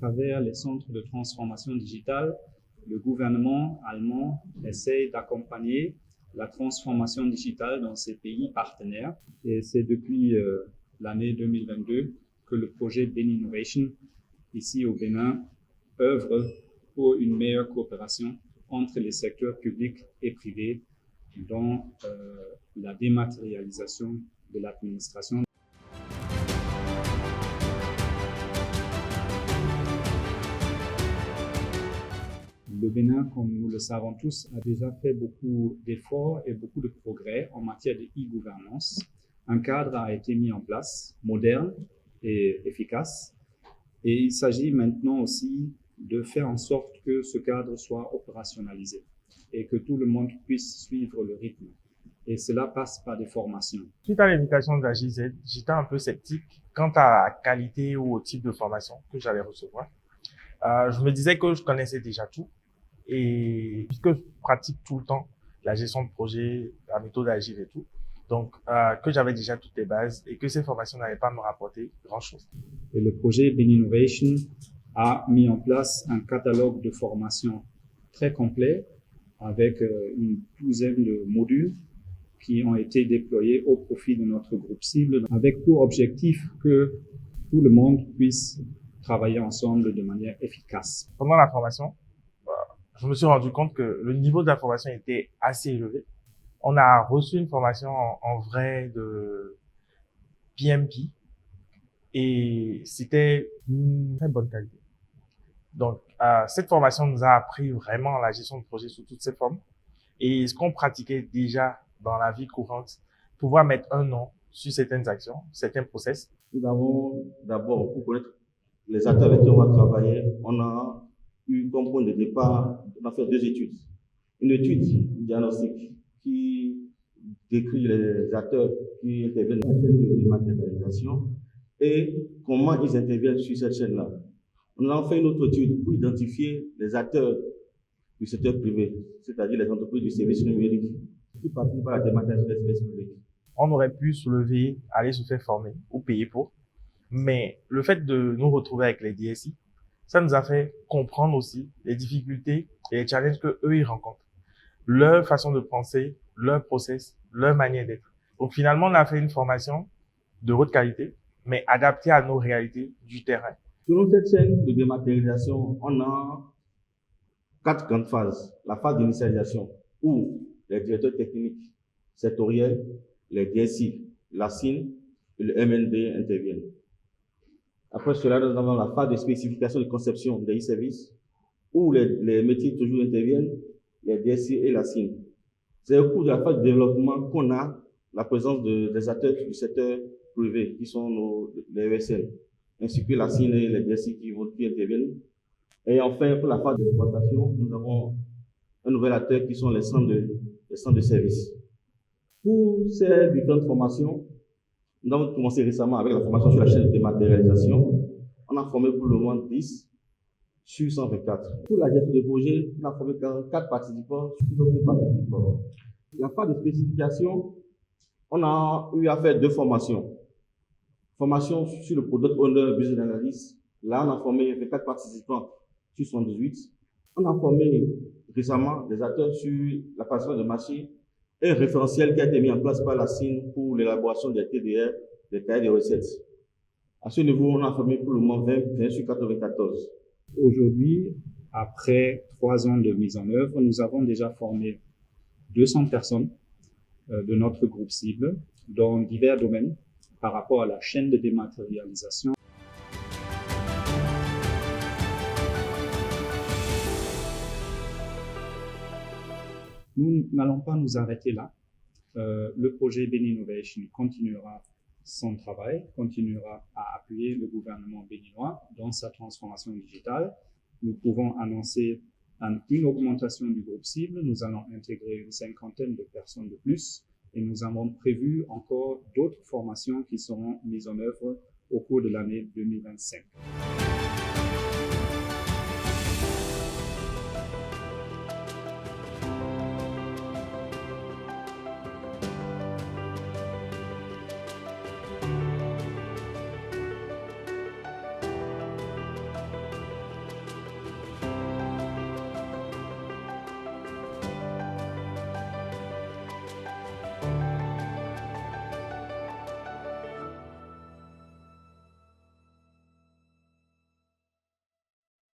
travers les centres de transformation digitale, le gouvernement allemand essaie d'accompagner la transformation digitale dans ses pays partenaires. Et c'est depuis l'année 2022 que le projet Beninnovation, ici au Bénin, œuvre pour une meilleure coopération entre les secteurs publics et privés dans la dématérialisation de l'administration. Le Bénin, comme nous le savons tous, a déjà fait beaucoup d'efforts et beaucoup de progrès en matière de e-gouvernance. Un cadre a été mis en place, moderne et efficace. Et il s'agit maintenant aussi de faire en sorte que ce cadre soit opérationnalisé et que tout le monde puisse suivre le rythme. Et cela passe par des formations. Suite à l'invitation de la GIZ, j'étais un peu sceptique quant à la qualité ou au type de formation que j'allais recevoir. Je me disais que je connaissais déjà tout. Et puisque je pratique tout le temps la gestion de projet, la méthode agile et tout, donc que j'avais déjà toutes les bases et que ces formations n'allaient pas me rapporter grand-chose. Et le projet Beninnovation a mis en place un catalogue de formations très complet avec une douzaine de modules qui ont été déployés au profit de notre groupe cible, avec pour objectif que tout le monde puisse travailler ensemble de manière efficace. Pendant la formation, je me suis rendu compte que le niveau de la formation était assez élevé. On a reçu une formation en vrai de PMP et c'était une très bonne qualité. Donc, cette formation nous a appris vraiment la gestion de projet sous toutes ses formes et ce qu'on pratiquait déjà dans la vie courante, pouvoir mettre un nom sur certaines actions, certains process. Nous avons d'abord, pour connaître les acteurs avec qui on va travailler, on a eu comme point de départ, on a fait deux études. Une étude diagnostique qui décrit les acteurs qui interviennent dans la chaîne de dématérialisation et comment ils interviennent sur cette chaîne-là. On a fait une autre étude pour identifier les acteurs du secteur privé, c'est-à-dire les entreprises du service numérique qui participent à la dématérialisation des services publics. On aurait pu se lever, aller se faire former ou payer pour, mais le fait de nous retrouver avec les DSI, ça nous a fait comprendre aussi les difficultés et les challenges que eux ils rencontrent, leur façon de penser, leur process, leur manière d'être. Donc finalement, on a fait une formation de haute qualité, mais adaptée à nos réalités du terrain. Selon cette chaîne de dématérialisation, on a 4 grandes phases. La phase d'initialisation, où les directeurs techniques sectoriels, les DSI, la SIN et le MND interviennent. Après cela, nous avons la phase de spécification et de conception des e-services, où les métiers toujours interviennent, les DSI et la SIN. C'est au cours de la phase de développement qu'on a la présence des acteurs du secteur privé, qui sont les ESN, ainsi que la SIN et les DSI qui interviennent. Et enfin, pour la phase d'exploitation, nous avons un nouvel acteur qui sont les centres de services. Pour ces différentes formations, nous avons commencé récemment avec la formation sur la chaîne de dématérialisation. On a formé pour le moment 10 sur 124. Pour la gestion de projet, on a formé 44 participants sur 10 participants. La phase de spécification, on a eu à faire 2 formations. Formation sur le Product Owner Business Analyst. Là, on a formé 24 participants sur 118. On a formé récemment des acteurs sur la participation de marché et un référentiel qui a été mis en place par la SIN pour l'élaboration des TDR, des cahiers de recettes. À ce niveau, on a formé pour le moment 20 sur 94. Aujourd'hui, après 3 ans de mise en œuvre, nous avons déjà formé 200 personnes de notre groupe cible dans divers domaines par rapport à la chaîne de dématérialisation. Nous n'allons pas nous arrêter là. Le projet Beninnovation continuera son travail, continuera à appuyer le gouvernement béninois dans sa transformation digitale. Nous pouvons annoncer une augmentation du groupe cible. Nous allons intégrer une 50aine de personnes de plus et nous avons prévu encore d'autres formations qui seront mises en œuvre au cours de l'année 2025.